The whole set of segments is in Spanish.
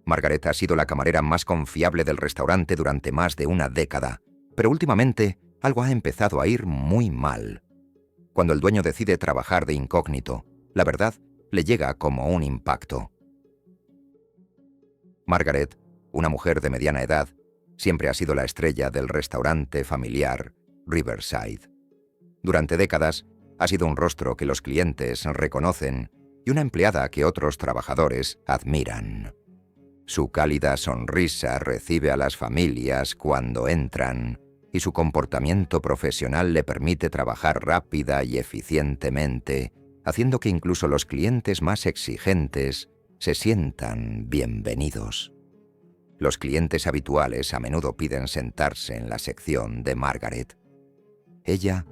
Margaret ha sido la camarera más confiable del restaurante durante más de una década, pero últimamente algo ha empezado a ir muy mal. Cuando el dueño decide trabajar de incógnito, la verdad le llega como un impacto. Margaret, una mujer de mediana edad, siempre ha sido la estrella del restaurante familiar Riverside. Durante décadas, ha sido un rostro que los clientes reconocen y una empleada que otros trabajadores admiran. Su cálida sonrisa recibe a las familias cuando entran y su comportamiento profesional le permite trabajar rápida y eficientemente, haciendo que incluso los clientes más exigentes se sientan bienvenidos. Los clientes habituales a menudo piden sentarse en la sección de Margaret. Ella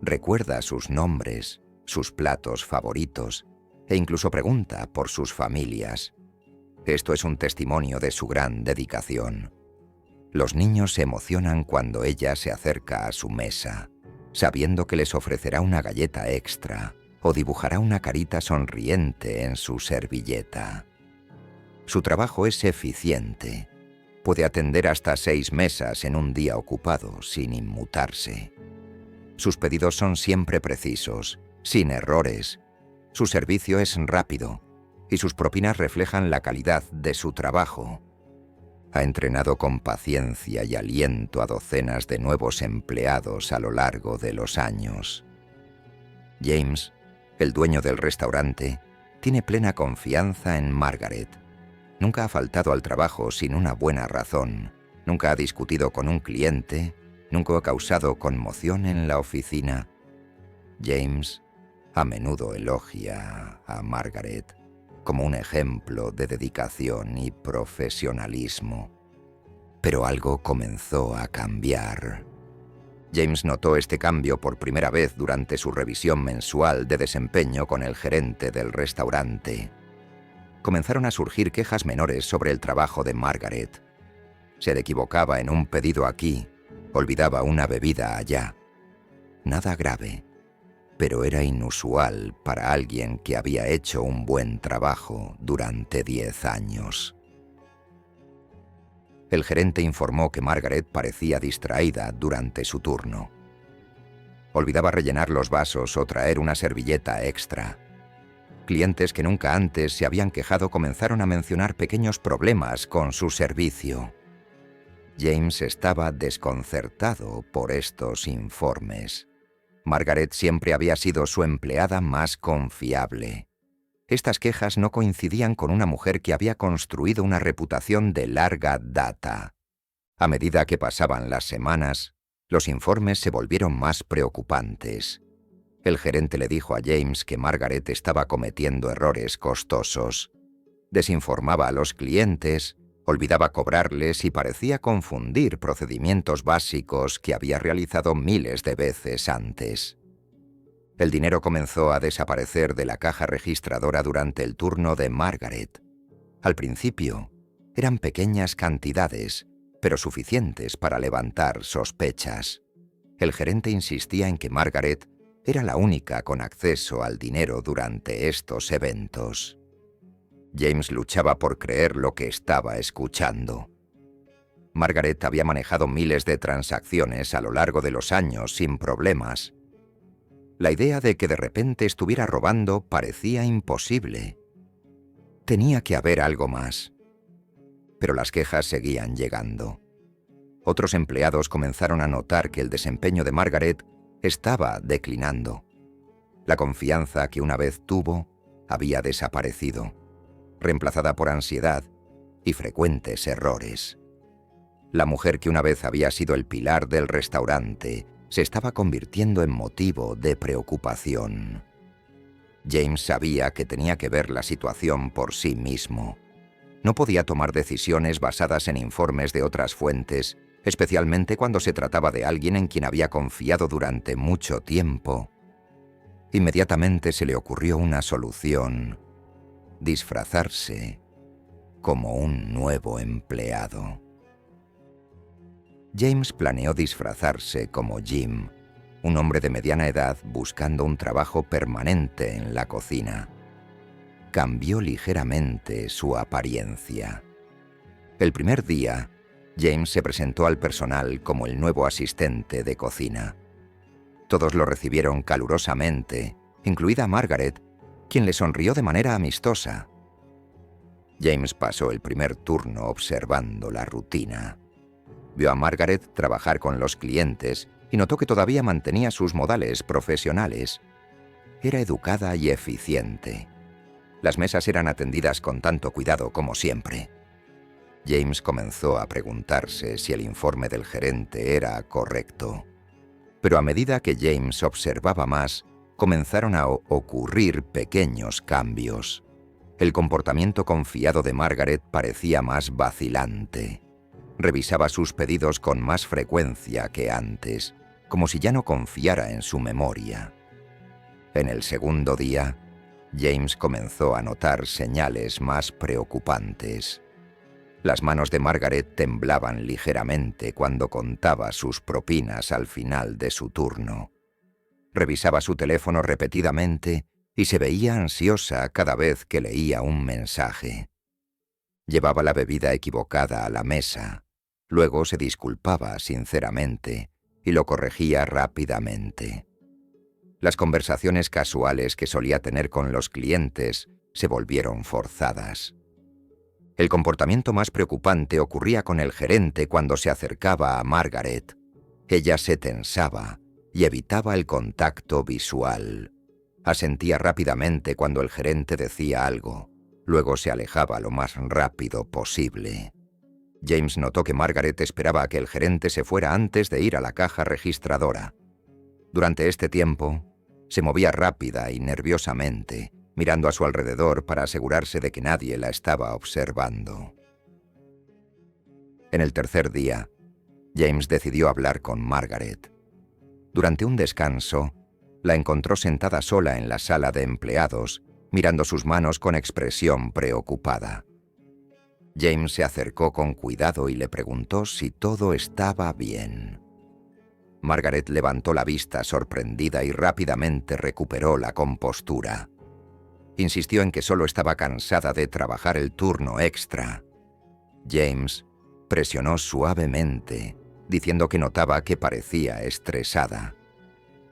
recuerda sus nombres, sus platos favoritos e incluso pregunta por sus familias. Esto es un testimonio de su gran dedicación. Los niños se emocionan cuando ella se acerca a su mesa, sabiendo que les ofrecerá una galleta extra o dibujará una carita sonriente en su servilleta. Su trabajo es eficiente. Puede atender hasta 6 mesas en un día ocupado sin inmutarse. Sus pedidos son siempre precisos, sin errores. Su servicio es rápido y sus propinas reflejan la calidad de su trabajo. Ha entrenado con paciencia y aliento a docenas de nuevos empleados a lo largo de los años. James, el dueño del restaurante, tiene plena confianza en Margaret. Nunca ha faltado al trabajo sin una buena razón. Nunca ha discutido con un cliente. Nunca ha causado conmoción en la oficina. James a menudo elogia a Margaret como un ejemplo de dedicación y profesionalismo. Pero algo comenzó a cambiar. James notó este cambio por primera vez durante su revisión mensual de desempeño con el gerente del restaurante. Comenzaron a surgir quejas menores sobre el trabajo de Margaret. Se le equivocaba en un pedido aquí, olvidaba una bebida allá. Nada grave, pero era inusual para alguien que había hecho un buen trabajo durante 10 años. El gerente informó que Margaret parecía distraída durante su turno. Olvidaba rellenar los vasos o traer una servilleta extra. Clientes que nunca antes se habían quejado comenzaron a mencionar pequeños problemas con su servicio. James estaba desconcertado por estos informes. Margaret siempre había sido su empleada más confiable. Estas quejas no coincidían con una mujer que había construido una reputación de larga data. A medida que pasaban las semanas, los informes se volvieron más preocupantes. El gerente le dijo a James que Margaret estaba cometiendo errores costosos. Desinformaba a los clientes, olvidaba cobrarles y parecía confundir procedimientos básicos que había realizado miles de veces antes. El dinero comenzó a desaparecer de la caja registradora durante el turno de Margaret. Al principio, eran pequeñas cantidades, pero suficientes para levantar sospechas. El gerente insistía en que Margaret era la única con acceso al dinero durante estos eventos. James luchaba por creer lo que estaba escuchando. Margaret había manejado miles de transacciones a lo largo de los años sin problemas. La idea de que de repente estuviera robando parecía imposible. Tenía que haber algo más. Pero las quejas seguían llegando. Otros empleados comenzaron a notar que el desempeño de Margaret estaba declinando. La confianza que una vez tuvo había desaparecido, reemplazada por ansiedad y frecuentes errores. La mujer que una vez había sido el pilar del restaurante se estaba convirtiendo en motivo de preocupación. James sabía que tenía que ver la situación por sí mismo. No podía tomar decisiones basadas en informes de otras fuentes, especialmente cuando se trataba de alguien en quien había confiado durante mucho tiempo. Inmediatamente se le ocurrió una solución: disfrazarse como un nuevo empleado. James planeó disfrazarse como Jim, un hombre de mediana edad buscando un trabajo permanente en la cocina. Cambió ligeramente su apariencia. El primer día, James se presentó al personal como el nuevo asistente de cocina. Todos lo recibieron calurosamente, incluida Margaret, quien le sonrió de manera amistosa. James pasó el primer turno observando la rutina. Vio a Margaret trabajar con los clientes y notó que todavía mantenía sus modales profesionales. Era educada y eficiente. Las mesas eran atendidas con tanto cuidado como siempre. James comenzó a preguntarse si el informe del gerente era correcto. Pero a medida que James observaba más, comenzaron a ocurrir pequeños cambios. El comportamiento confiado de Margaret parecía más vacilante. Revisaba sus pedidos con más frecuencia que antes, como si ya no confiara en su memoria. En el segundo día, James comenzó a notar señales más preocupantes. Las manos de Margaret temblaban ligeramente cuando contaba sus propinas al final de su turno. Revisaba su teléfono repetidamente y se veía ansiosa cada vez que leía un mensaje. Llevaba la bebida equivocada a la mesa. Luego se disculpaba sinceramente y lo corregía rápidamente. Las conversaciones casuales que solía tener con los clientes se volvieron forzadas. El comportamiento más preocupante ocurría con el gerente cuando se acercaba a Margaret. Ella se tensaba y evitaba el contacto visual. Asentía rápidamente cuando el gerente decía algo. Luego se alejaba lo más rápido posible. James notó que Margaret esperaba a que el gerente se fuera antes de ir a la caja registradora. Durante este tiempo, se movía rápida y nerviosamente, mirando a su alrededor para asegurarse de que nadie la estaba observando. En el tercer día, James decidió hablar con Margaret. Durante un descanso, la encontró sentada sola en la sala de empleados, mirando sus manos con expresión preocupada. James se acercó con cuidado y le preguntó si todo estaba bien. Margaret levantó la vista sorprendida y rápidamente recuperó la compostura. Insistió en que solo estaba cansada de trabajar el turno extra. James presionó suavemente, diciendo que notaba que parecía estresada.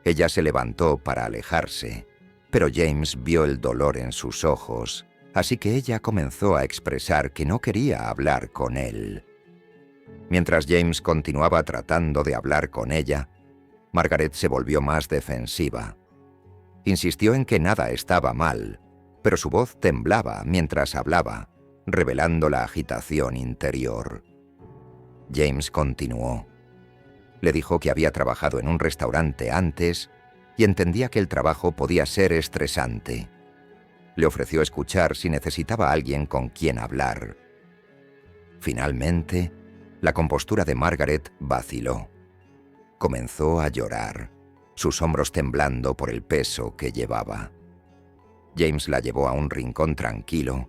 Ella se levantó para alejarse, pero James vio el dolor en sus ojos, así que ella comenzó a expresar que no quería hablar con él. Mientras James continuaba tratando de hablar con ella, Margaret se volvió más defensiva. Insistió en que nada estaba mal, pero su voz temblaba mientras hablaba, revelando la agitación interior. James continuó. Le dijo que había trabajado en un restaurante antes y entendía que el trabajo podía ser estresante. Le ofreció escuchar si necesitaba a alguien con quien hablar. Finalmente, la compostura de Margaret vaciló. Comenzó a llorar, sus hombros temblando por el peso que llevaba. James la llevó a un rincón tranquilo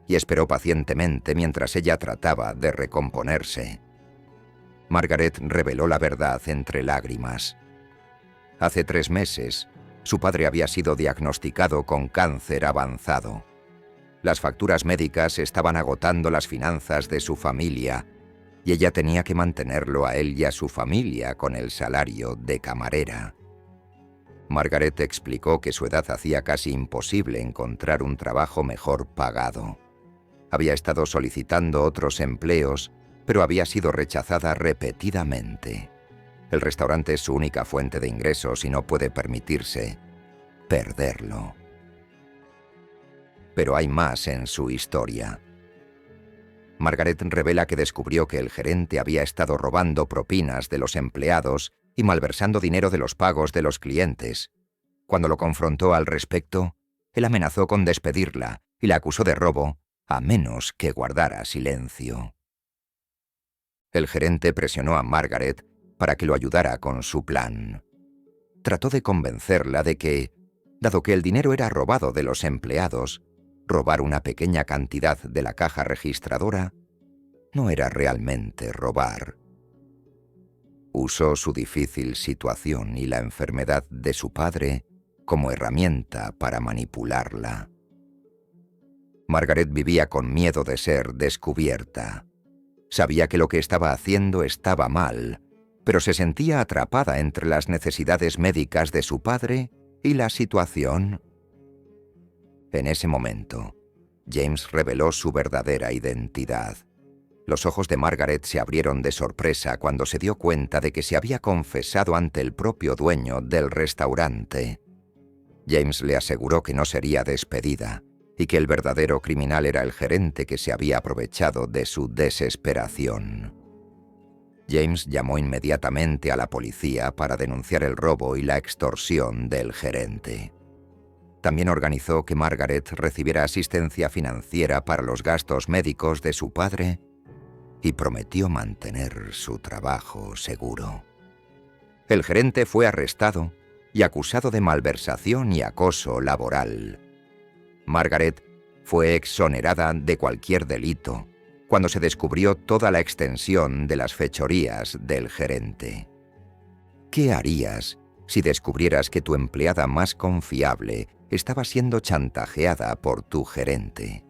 y esperó pacientemente mientras ella trataba de recomponerse. Margaret reveló la verdad entre lágrimas. Hace 3 meses, su padre había sido diagnosticado con cáncer avanzado. Las facturas médicas estaban agotando las finanzas de su familia y ella tenía que mantenerlo a él y a su familia con el salario de camarera. Margaret explicó que su edad hacía casi imposible encontrar un trabajo mejor pagado. Había estado solicitando otros empleos, pero había sido rechazada repetidamente. El restaurante es su única fuente de ingresos y no puede permitirse perderlo. Pero hay más en su historia. Margaret revela que descubrió que el gerente había estado robando propinas de los empleados y malversando dinero de los pagos de los clientes. Cuando lo confrontó al respecto, él amenazó con despedirla y la acusó de robo, a menos que guardara silencio. El gerente presionó a Margaret para que lo ayudara con su plan. Trató de convencerla de que, dado que el dinero era robado de los empleados, robar una pequeña cantidad de la caja registradora no era realmente robar. Usó su difícil situación y la enfermedad de su padre como herramienta para manipularla. Margaret vivía con miedo de ser descubierta. Sabía que lo que estaba haciendo estaba mal, pero se sentía atrapada entre las necesidades médicas de su padre y la situación. En ese momento, James reveló su verdadera identidad. Los ojos de Margaret se abrieron de sorpresa cuando se dio cuenta de que se había confesado ante el propio dueño del restaurante. James le aseguró que no sería despedida y que el verdadero criminal era el gerente que se había aprovechado de su desesperación. James llamó inmediatamente a la policía para denunciar el robo y la extorsión del gerente. También organizó que Margaret recibiera asistencia financiera para los gastos médicos de su padre y prometió mantener su trabajo seguro. El gerente fue arrestado y acusado de malversación y acoso laboral. Margaret fue exonerada de cualquier delito cuando se descubrió toda la extensión de las fechorías del gerente. ¿Qué harías si descubrieras que tu empleada más confiable estaba siendo chantajeada por tu gerente?